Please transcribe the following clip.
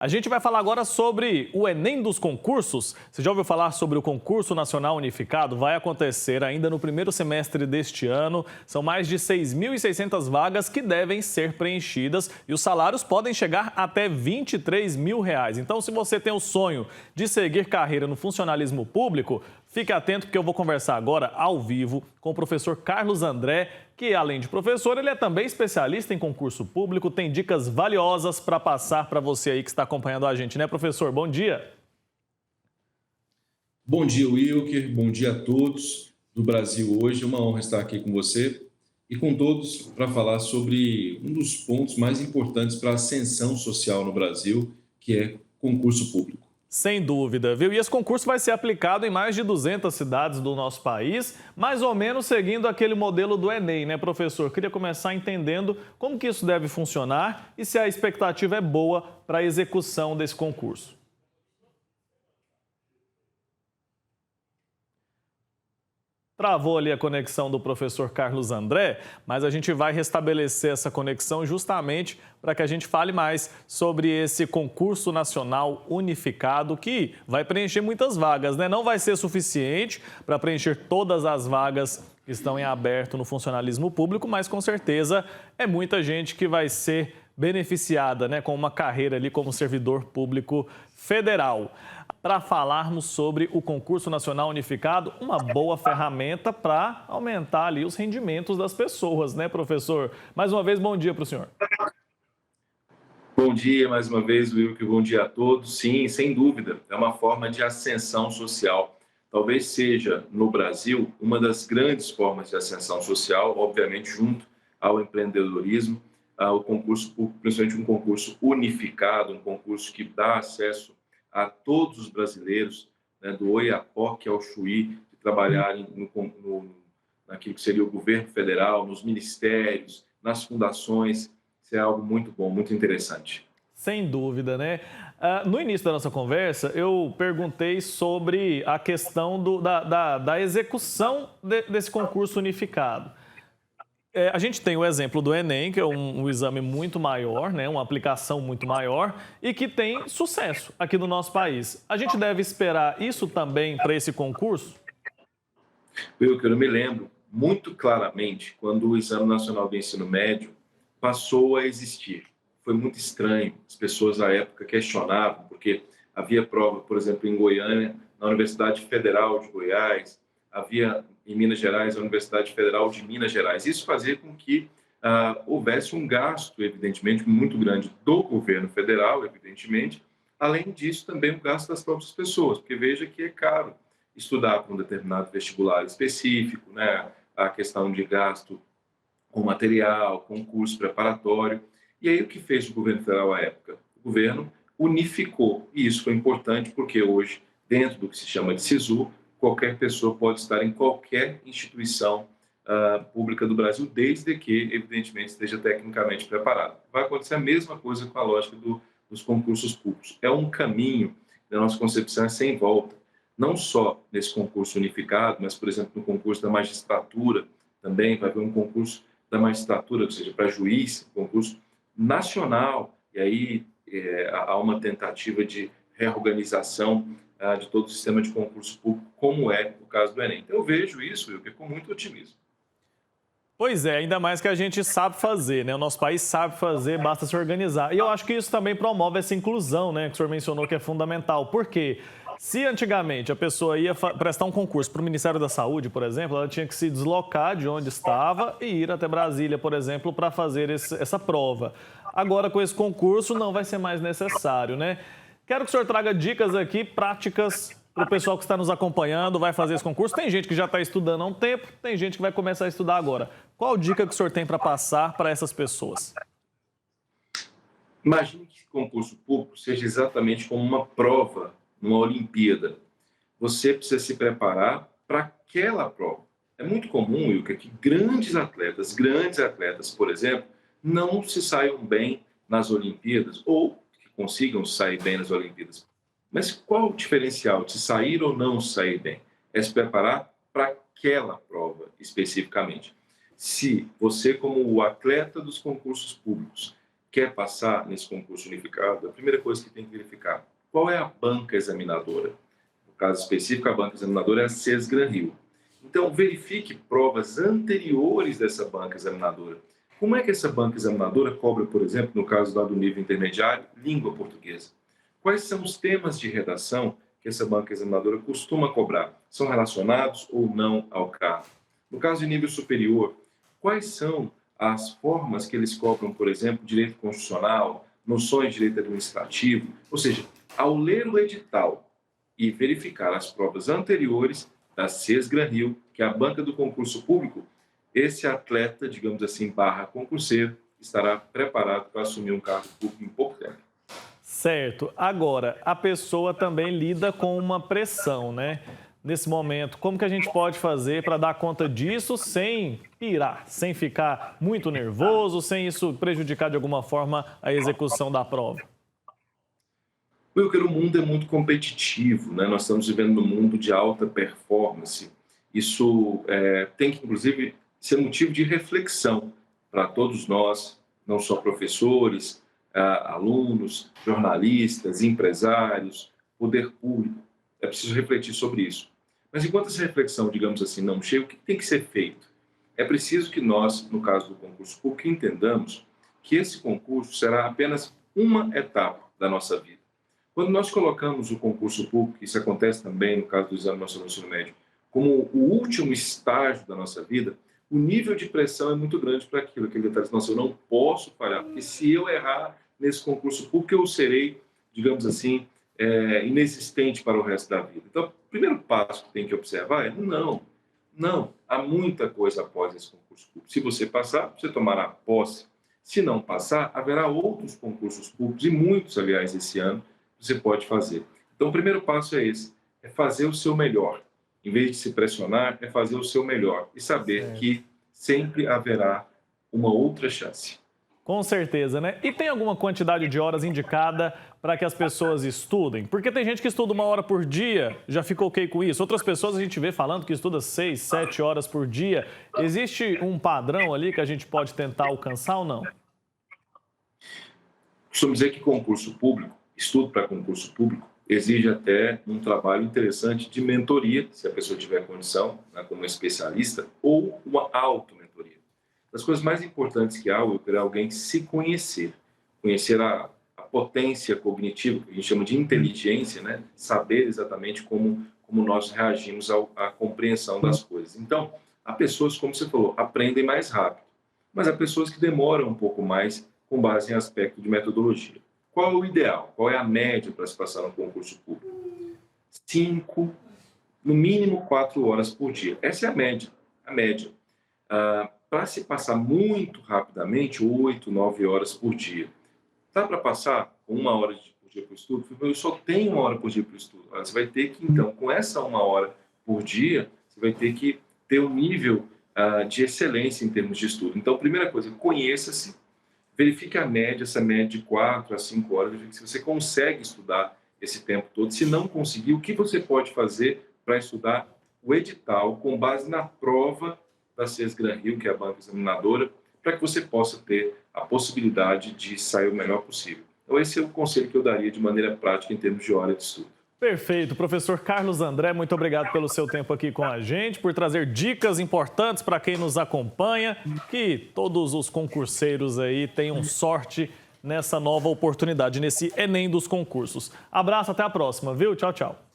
A gente vai falar agora sobre o Enem dos concursos. Você já ouviu falar sobre o Concurso Nacional Unificado? Vai acontecer ainda no primeiro semestre deste ano. São mais de 6.600 vagas que devem ser preenchidas e os salários podem chegar até R$ 23 mil. Então, se você tem o sonho de seguir carreira no funcionalismo público, fique atento porque eu vou conversar agora ao vivo com o professor Carlos André, que além de professor, ele é também especialista em concurso público, tem dicas valiosas para passar para você aí que está acompanhando a gente, né, professor? Bom dia. Bom dia, Wilker. Bom dia a todos do Brasil hoje. É uma honra estar aqui com você e com todos para falar sobre um dos pontos mais importantes para a ascensão social no Brasil, que é concurso público. Sem dúvida, viu? E esse concurso vai ser aplicado em mais de 200 cidades do nosso país, mais ou menos seguindo aquele modelo do Enem, né, professor? Queria começar entendendo como que isso deve funcionar e se a expectativa é boa para a execução desse concurso. Travou ali a conexão do professor Carlos André, mas a gente vai restabelecer essa conexão justamente para que a gente fale mais sobre esse concurso nacional unificado que vai preencher muitas vagas, né? Não vai ser suficiente para preencher todas as vagas que estão em aberto no funcionalismo público, mas com certeza é muita gente que vai ser beneficiada, né, com uma carreira ali como servidor público federal. Para falarmos sobre o Concurso Nacional Unificado, uma boa ferramenta para aumentar ali os rendimentos das pessoas, né, professor? Mais uma vez, bom dia para o senhor. Bom dia mais uma vez, Wilker. Bom dia a todos. Sim, sem dúvida, é uma forma de ascensão social. Talvez seja, no Brasil, uma das grandes formas de ascensão social, obviamente junto ao empreendedorismo, ao concurso público, principalmente um concurso unificado, um concurso que dá acesso a todos os brasileiros, né, do Oiapoque ao Chuí, de trabalharem naquilo que seria o governo federal, nos ministérios, nas fundações. Isso é algo muito bom, muito interessante. Sem dúvida, né? No início da nossa conversa, eu perguntei sobre a questão da execução desse concurso unificado. A gente tem o exemplo do Enem, que é um exame muito maior, né, uma aplicação muito maior e que tem sucesso aqui no nosso país. A gente deve esperar isso também para esse concurso? Eu me lembro muito claramente quando o Exame Nacional do Ensino Médio passou a existir. Foi muito estranho, as pessoas à época questionavam, porque havia prova, por exemplo, em Goiânia, na Universidade Federal de Goiás, havia em Minas Gerais, a Universidade Federal de Minas Gerais. Isso fazia com que houvesse um gasto, evidentemente, muito grande do governo federal, evidentemente. Além disso, também o gasto das próprias pessoas, porque veja que é caro estudar para um determinado vestibular específico, né? A questão de gasto com material, com curso preparatório. E aí o que fez o governo federal à época? O governo unificou, e isso foi importante porque hoje, dentro do que se chama de SISU, qualquer pessoa pode estar em qualquer instituição pública do Brasil, desde que, evidentemente, esteja tecnicamente preparado. Vai acontecer a mesma coisa com a lógica dos concursos públicos. É um caminho, na nossa concepção, é sem volta. Não só nesse concurso unificado, mas, por exemplo, no concurso da magistratura, também vai haver um concurso da magistratura, ou seja, para juiz, concurso nacional, e aí há uma tentativa de reorganização de todo o sistema de concurso público, como é o caso do Enem. Então, eu vejo isso, eu com muito otimismo. Pois é, ainda mais que a gente sabe fazer, né? O nosso país sabe fazer, basta se organizar. E eu acho que isso também promove essa inclusão, né? Que o senhor mencionou que é fundamental. Por quê? Se antigamente a pessoa ia prestar um concurso para o Ministério da Saúde, por exemplo, ela tinha que se deslocar de onde estava e ir até Brasília, por exemplo, para fazer essa prova. Agora, com esse concurso, não vai ser mais necessário, né? Quero que o senhor traga dicas aqui, práticas, para o pessoal que está nos acompanhando, vai fazer esse concurso. Tem gente que já está estudando há um tempo, tem gente que vai começar a estudar agora. Qual dica que o senhor tem para passar para essas pessoas? Imagine que concurso público seja exatamente como uma prova, uma Olimpíada. Você precisa se preparar para aquela prova. É muito comum, Wilker, que grandes atletas, por exemplo, não se saiam bem nas Olimpíadas ou que consigam sair bem nas Olimpíadas. Mas qual o diferencial de sair ou não sair bem? É se preparar para aquela prova especificamente. Se você, como o atleta dos concursos públicos, quer passar nesse concurso unificado, a primeira coisa que tem que verificar, qual é a banca examinadora? No caso específico, a banca examinadora é a SESGran-Rio. Então, verifique provas anteriores dessa banca examinadora. Como é que essa banca examinadora cobra, por exemplo, no caso lá do nível intermediário, língua portuguesa? Quais são os temas de redação que essa banca examinadora costuma cobrar? São relacionados ou não ao cargo? No caso de nível superior, quais são as formas que eles cobram, por exemplo, direito constitucional, noções de direito administrativo? Ou seja, ao ler o edital e verificar as provas anteriores da SESGran-Rio, que é a banca do concurso público, esse atleta, digamos assim, barra concurseiro, estará preparado para assumir um cargo público em pouco tempo. Certo. Agora, a pessoa também lida com uma pressão, né? Nesse momento, como que a gente pode fazer para dar conta disso sem pirar, sem ficar muito nervoso, sem isso prejudicar de alguma forma a execução da prova? Wilker, o mundo é muito competitivo, né? Nós estamos vivendo num mundo de alta performance. Isso tem que, inclusive, ser motivo de reflexão para todos nós, não só professores, alunos, jornalistas, empresários, poder público. É preciso refletir sobre isso. Mas enquanto essa reflexão, digamos assim, não chega, o que tem que ser feito? É preciso que nós, no caso do concurso público, entendamos que esse concurso será apenas uma etapa da nossa vida. Quando nós colocamos o concurso público, isso acontece também no caso do Exame Nacional do Ensino Médio, como o último estágio da nossa vida, o nível de pressão é muito grande para aquilo que ele está dizendo, nossa, eu não posso falhar, porque se eu errar nesse concurso público, eu serei, digamos assim, inexistente para o resto da vida. Então, o primeiro passo que tem que observar é, não, há muita coisa após esse concurso público. Se você passar, você tomará posse. Se não passar, haverá outros concursos públicos, e muitos, aliás, esse ano, você pode fazer. Então, o primeiro passo é esse, é fazer o seu melhor. Em vez de se pressionar, é fazer o seu melhor e saber que sempre haverá uma outra chance. Com certeza, né? E tem alguma quantidade de horas indicada para que as pessoas estudem? Porque tem gente que estuda 1 hora por dia, já fica ok com isso. Outras pessoas a gente vê falando que estuda 6, 7 horas por dia. Existe um padrão ali que a gente pode tentar alcançar ou não? Costumo dizer que concurso público, estudo para concurso público, exige até um trabalho interessante de mentoria, se a pessoa tiver condição, né, como especialista, ou uma auto-mentoria. As coisas mais importantes que há é alguém se conhecer, conhecer a potência cognitiva, que a gente chama de inteligência, né? Saber exatamente como nós reagimos à compreensão das coisas. Então, há pessoas, como você falou, aprendem mais rápido, mas há pessoas que demoram um pouco mais com base em aspecto de metodologia. Qual é o ideal? Qual é a média para se passar no concurso público? 5, no mínimo 4 horas por dia. Essa é a média. A média. Para se passar muito rapidamente, 8, 9 horas por dia. Dá para passar 1 hora por dia para o estudo? Eu só tenho 1 hora por dia para o estudo. Você vai ter que, então, com essa 1 hora por dia, você vai ter que ter um nível de excelência em termos de estudo. Então, primeira coisa, conheça-se, verifique a média, essa média de 4 a 5 horas, verifique se você consegue estudar esse tempo todo. Se não conseguir, o que você pode fazer para estudar o edital com base na prova da SESGran-Rio, que é a banca examinadora, para que você possa ter a possibilidade de sair o melhor possível. Então, esse é o conselho que eu daria de maneira prática em termos de hora de estudo. Perfeito. Professor Carlos André, muito obrigado pelo seu tempo aqui com a gente, por trazer dicas importantes para quem nos acompanha. Que todos os concurseiros aí tenham sorte nessa nova oportunidade, nesse Enem dos concursos. Abraço, até a próxima, viu? Tchau, tchau.